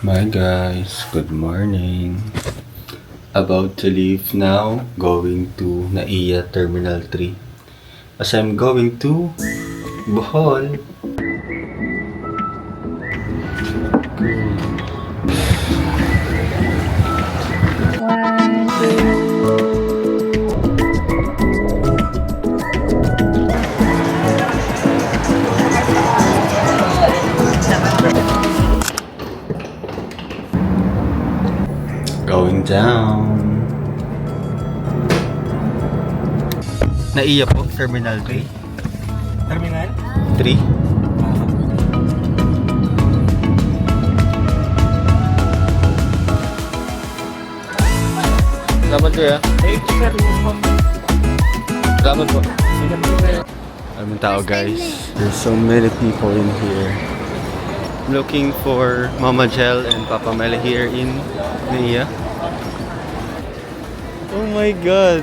Hi guys, good morning. About to leave now, going to Naiya Terminal 3. As I'm going to Bohol. Going down. Naiya po, Terminal 3. Terminal? 3. Salamat kuya. Salamat po. Daming tao guys. There's so many people in here. Looking for Mama Jel and Papa Mel here in Naiya. Oh my god.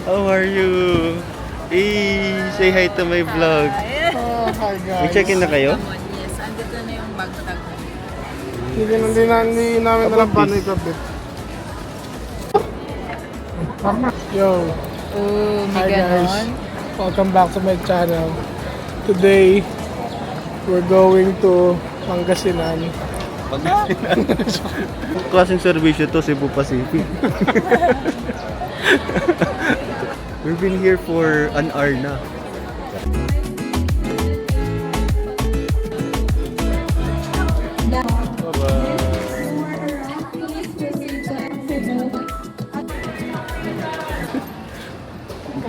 How are you? Hey, say hi to my vlog. Oh, hi guys. May check-in na kayo? Yes, andito na yung bag tag. Hindi namin alam paano ikabit. Yo, Oh, hi may guys. ganon. Welcome back to my channel. Today, we're going to Pangasinan. Klaseng servisyo to, Cebu Pacific. We've been here for an hour na.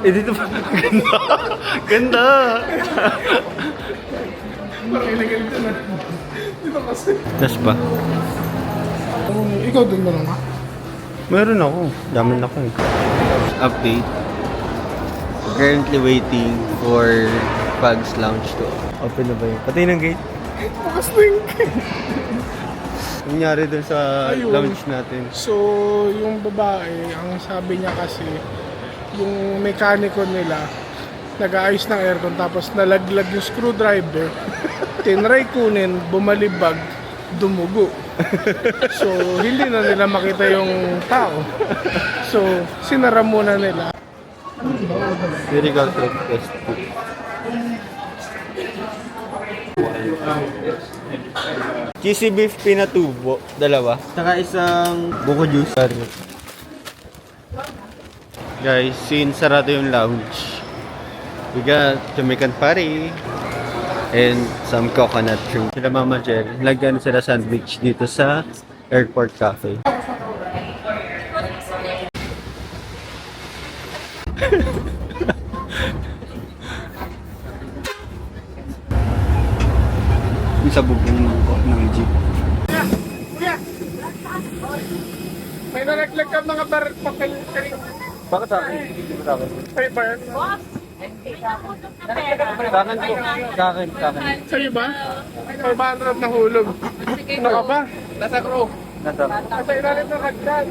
Eh, dito pa. Ganda! Ganda! Das pa? Ikaw din ba naman? Meron ako. Dami na ako eh. Update. Currently waiting for Pag's Lounge to open na ba yun? Patay ng gate. Bukas link. Nangyari dun sa Ayun. lounge natin. So, yung babae, ang sabi niya kasi, yung mekaniko nila, nag-aayos ng aircon tapos nalaglag yung screwdriver. Tinry kunin, bumalibag, dumugo. So, hindi na nila makita yung tao. So, sinara muna nila. Miracle Truck Fest. Cheesy beef pinatubo, dalawa. Saka isang buko juice. Guys, since sarado yung lounge, we got Jamaican Party and some coconut drink. Sila Mama Jel, lagyan sila sandwich dito sa Airport Cafe. Yung sabog ng jeep. May nalaglag ka mga papel. Bakit sa akin? Paper. Sa akin po. Sa akin. Sa'yo ba? 500 na hulog. Ano ka ba? Nasa crew. Nasa. Nasa ilalim ng hagdan.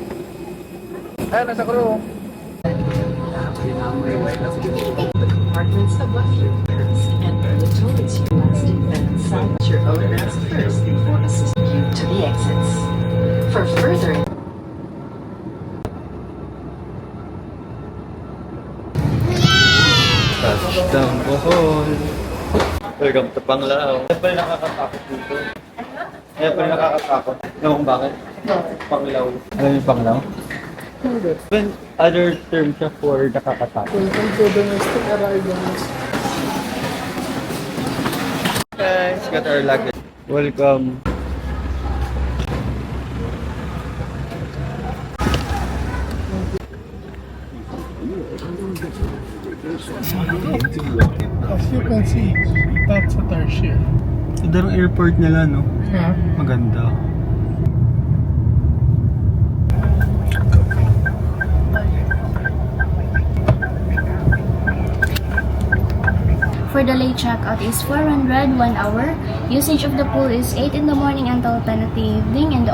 Ay, nasa crew. Departments of Westerners and the toilets you must invent silence your own mask first before assisting you to the exits. For further Touchdown Bohol. Welcome to Panglao. Kaya pala nakakatakot dito. Kaya pala nakakatakot. Ewan kung bakit. Panglao. Alam niyo Panglao? When other term siya for nakakatakot. Welcome to domestic arrivals. Guys, got our luggage. Welcome. As you can see, that's a Tarsier. Sa darang airport nila, no? Yeah. Maganda. For the late checkout is 400, 1 hour. Usage of the pool is 8 in the morning until 10 at the evening, and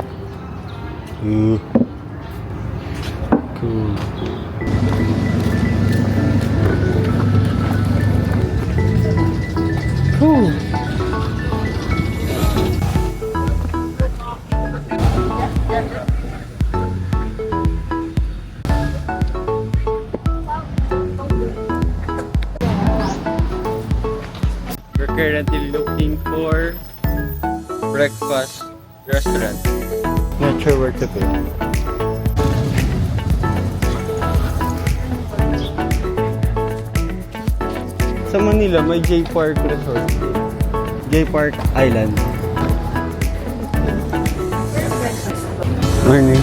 Cool. Cool. currently looking for breakfast restaurant. Not sure where to go. Sa Manila, may J Park Resort. J Park Island. Morning.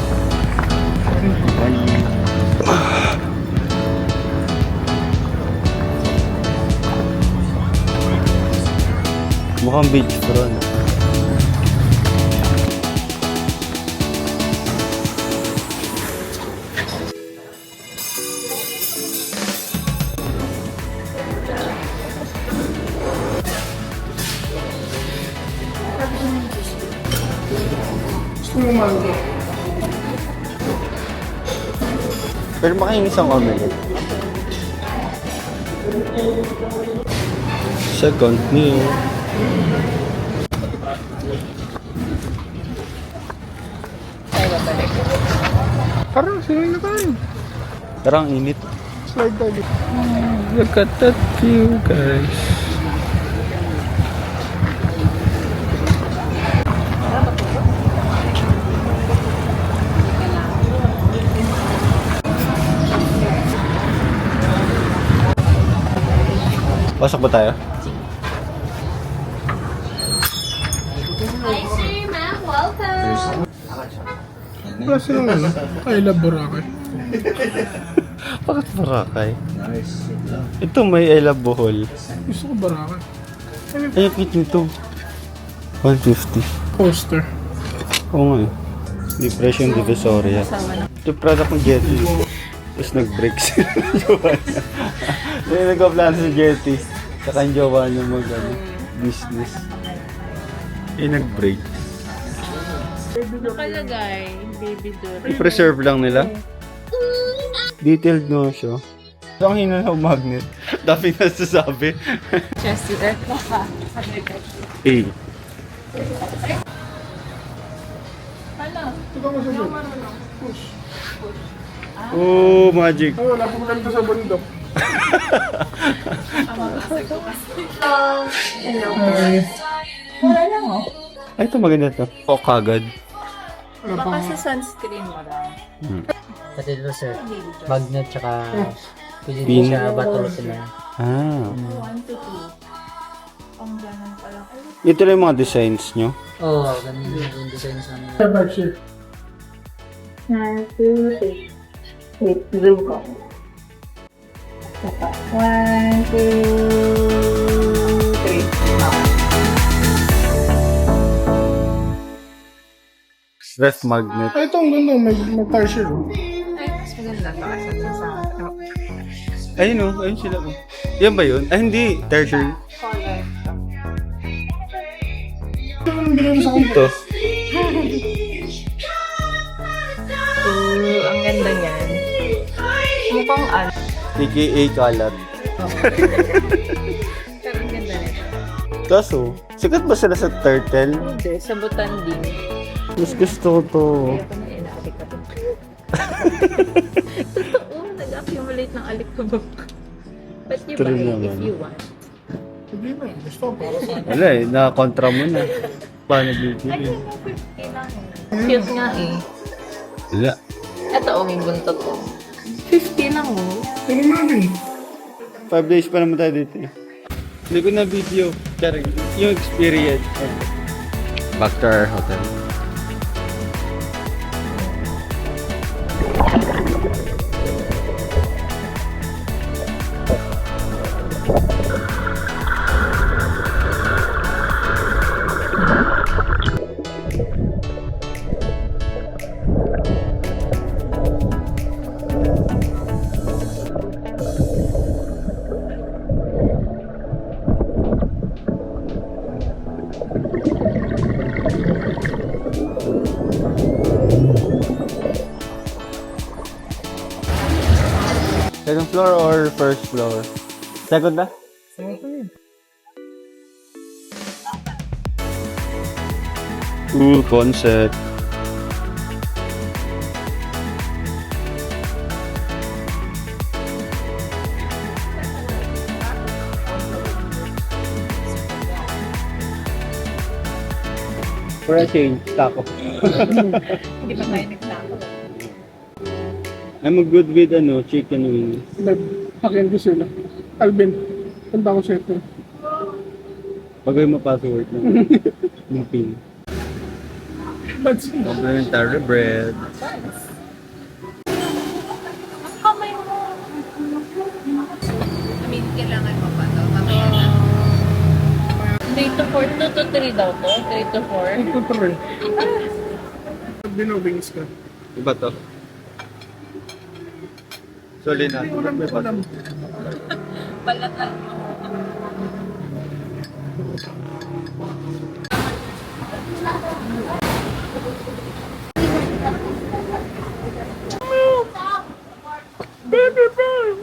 Mukhang beach front. Gusto mo mango? Pero makainis ang omelette. Second meal. Parang sino na tayo? Tarang init. Slide tayo. Look at that view, guys. Pasok ba tayo? Hi, sir, ma'am. Welcome. Wala silang ano? I love Boracay. Bakit Boracay? Ito may I love Bohol. Gusto ko Boracay. Ay, cute nito. 150. Poster. Oo nga eh. Depression Divisoria. Ito yung product ng Jetty. Tapos nag-break sila ng jowa niya. Hindi nagpa-plano sa Jetty. Saka yung jowa niya business. Eh, nag-break. Nakalagay, baby doll. I-preserve lang nila. Detailed no siya. So, ang hina ng magnet. Dami na sasabi. Chest earth. A. Ito mo sabi. Push. Oh, magic. Ay, wala pong ganito sa bundok. Ay, ito maganda to. O, kagad. Baka sa sunscreen mo lang. Pati dito sir, magnet tsaka pwede Pin. din siya batulutin na. Ah. 1 to 2. Ang ganun pala. Ito lang yung mga designs nyo. Oo, ganun yung design sa amin. Sa back shift. 1, 2, 3. Wait, zoom ko. 1, 2, 3. Ref magnet. Ay, ito ang ganda. May tarsier. Ay, mas maganda to kasi sa Ayun o, ayun sila. Oh. Yan ba yun? Ay, hindi. Tertiary. color. Ito. Ang ganda niyan. Mukhang ano. AKA kalat. Pero ang ganda nito. Kaso, sikat ba sila sa turtle? Hindi, sa Butanding. Mas gusto ko to. Ito na inaalik-alik. Totoo, nag-accumulate ng alikabok. But you True buy it if naman. you want. Hindi mo. Gusto ko para sa Wala eh, nakakontra mo na. Paano bibili? Cute nga eh. Wala. Ito, may buntot ko. 50 lang oh. Tingnan namin. 5 days pa naman tayo dito eh. Hindi ko na video. Kaya yung experience. Back to our hotel. Second floor or first floor? Second na? Cool concept. For a change, taco. Hindi pa tayo nagtako. I'm good with chicken wings. Hakin ko sila. Alvin, punta ko sa ito. Bagay mo password na. Yung pin. Complimentary bread. Kamay mo. I mean, kailangan mo pa to. Mamaya na. 3 to 4. 2 to 3 daw to. 3 to 4. Ito to rin. Binobings ka. Iba to. Soli na. Ulam. Balatan mo. Baby bird!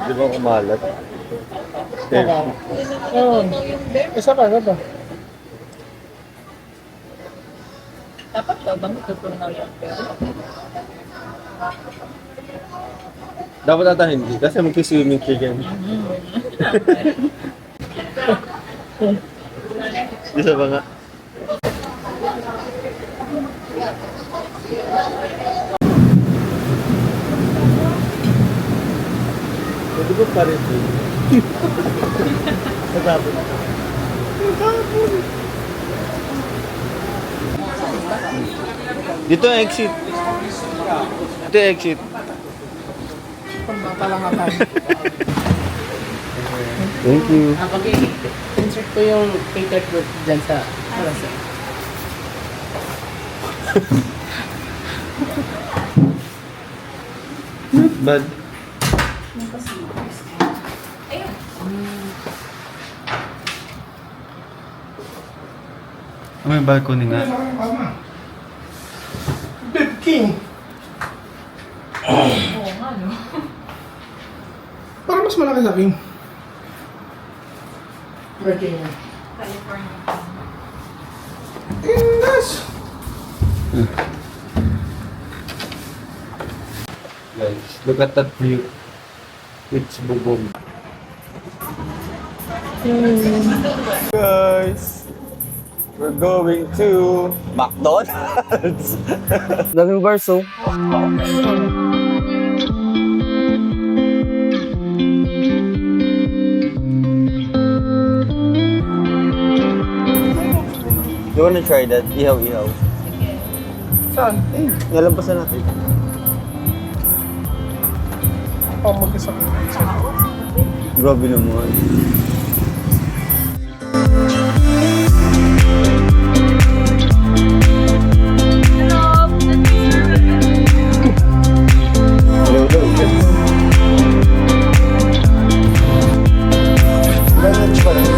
Di ba kumalat? Oo. Isa pa. Dapat daw bang tutulong na yan? Dapat ata hindi. Kasi mag-swimming siya dyan. Isa ba nga? Pwede ko pa rin ito. Matapos. Dito ang exit. Dito ang exit. Pambata lang ata. Thank you. Insert ko yung catered food dyan sa parasa. Not bad. May balcony nga. Beef King! Oo nga, no? Parang mas malaki sa King. King. California. Indas! Guys, look at that view. It's bubong. Guys, we're going to McDonald's. Daming bars, oh. You wanna try that? Ihaw-ihaw. Saan? Nalampasan natin. Mag-isa. Grabe naman. Hello, hello. Lunch pa lang.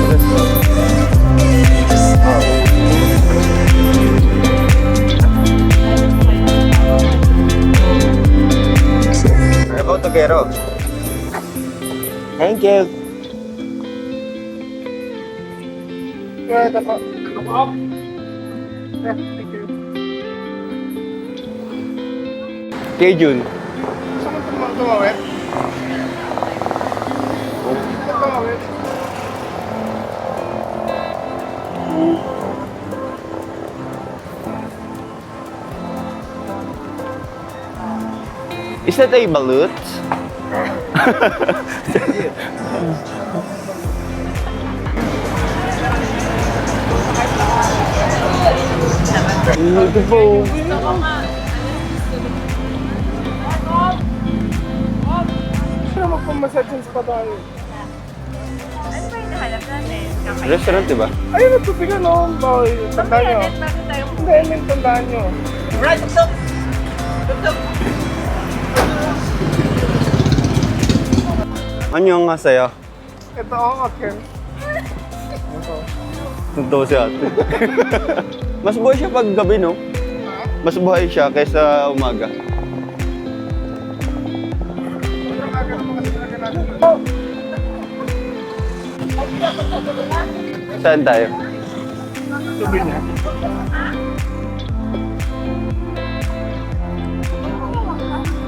Ako Togero. Thank you. Kaya ito pa. Thank you. Kay Jun. Gusto mo tumawid? Tumawid? Is that a balut? Beautiful. Gusto ko nga. Sino magpamassage pa tayo? Ano ba yung nahanap natin? Restaurant, diba? Ayun, nagtupigan no? Tandaan nyo. Bakit tayo Hindi, I mean, tandaan nyo. Ano yung nga sa'yo? Ito ang akin. Tunto si ate. Mas buhay siya pag gabi, no? Mas buhay siya kaysa umaga. Saan tayo? Souvenir.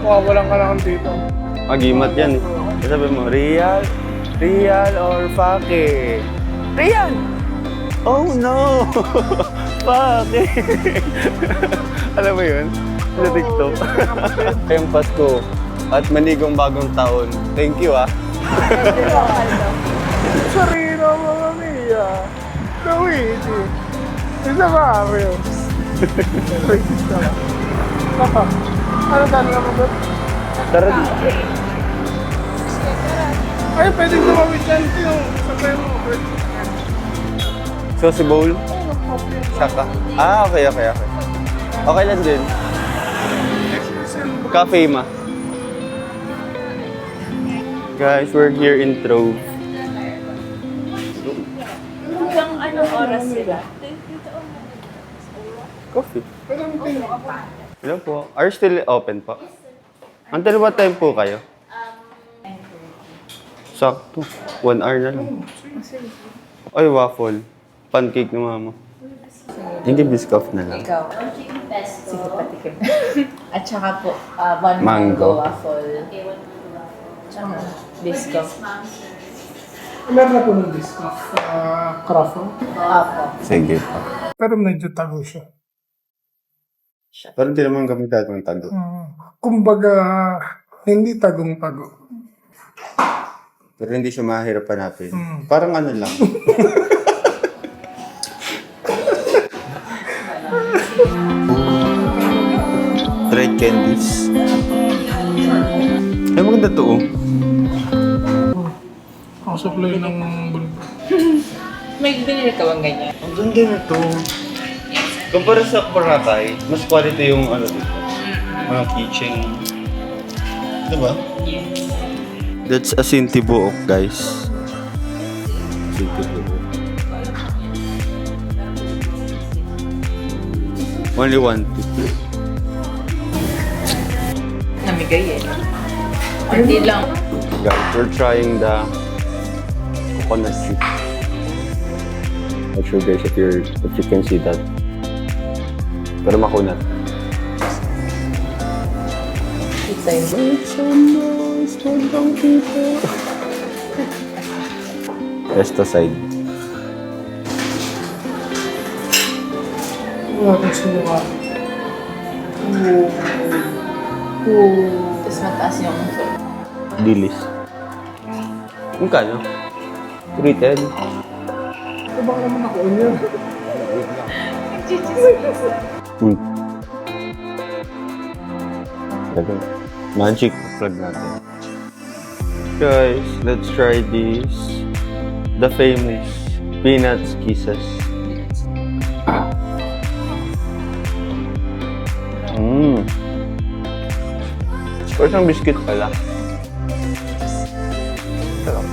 Walang ka lang dito. Agimat yan eh. Sabi mo, real or fake? Real! Oh no! Fake! Alam mo yun? Sa TikTok. Ngayong Pasko at manigong bagong taon. Thank you ah. Sarina mga Mia. Luigi. Isa Mario. Ano talo naman ba? Tara. Ay, pwedeng tumawid dyan yung sabay mo. Saucy bowl? Saka. Okay. Okay lang din. Cafe ma. Guys, we're here in Trove. Hanggang anong oras sila? Coffee. Hello po. Are you still open po? Until what time po kayo? Sakto. 1 hour na lang. Ay, waffle. Pancake ng mama. Hindi biscoff na lang. Ikaw. Sige, patikim. At saka po, one Mango. mango waffle. Tsaka biscuit. Meron na po ng discount sa Crawford. Apo. Sige po. Pero medyo tago siya. Pero hindi naman kami dahil ng tago. Kumbaga, hindi tagong-tago. Pero hindi siya mahirap hanapin. Parang ano lang. Dried candies. Ay, maganda to oh. Ang supply ng bulbo. May binili ka bang ganyan? Ang ganda na to. Kumpara sa Boracay, mas quality yung ano dito. Mga keychain. Diba? That's a Sintibuok, guys. Sintibuok. Only 1 tip. Namigay eh. Hindi lang. Guys, we're trying the coconut chip. Not sure guys if you can see that. Pero makunat. Pizza yun. Esta side. Wala kang sinuwa. Tapos mataas yung Dilis. Magkano? 310. Ito baka naman ako yun. Magic plug natin. Guys, let's try this. The famous peanuts kisses. Parang biscuit pala. Sarap.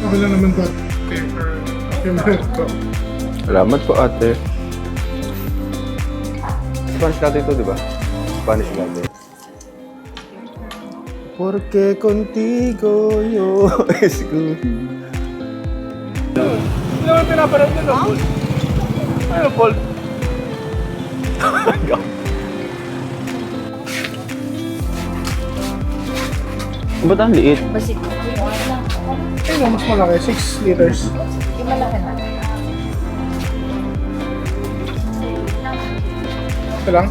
Okay lang naman ba? Paper. Paper. Salamat po ate. Spanish latte ito, di ba? Spanish latte. Porque contigo yo escogí. Hindi naman pinapanood nyo na, Paul. Ano, Paul? Ba't ang liit? Basi. Ayun, mas malaki. 6 liters. Yung malaki na. Ito lang?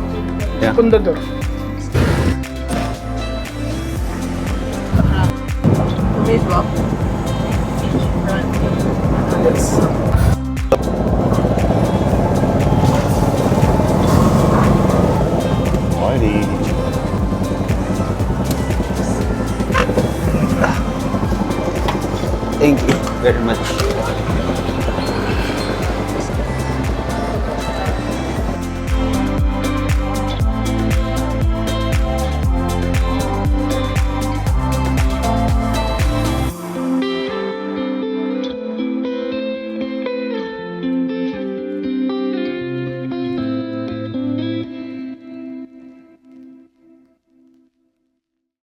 Yeah. Pundador. This one. Alrighty. Thank you very much.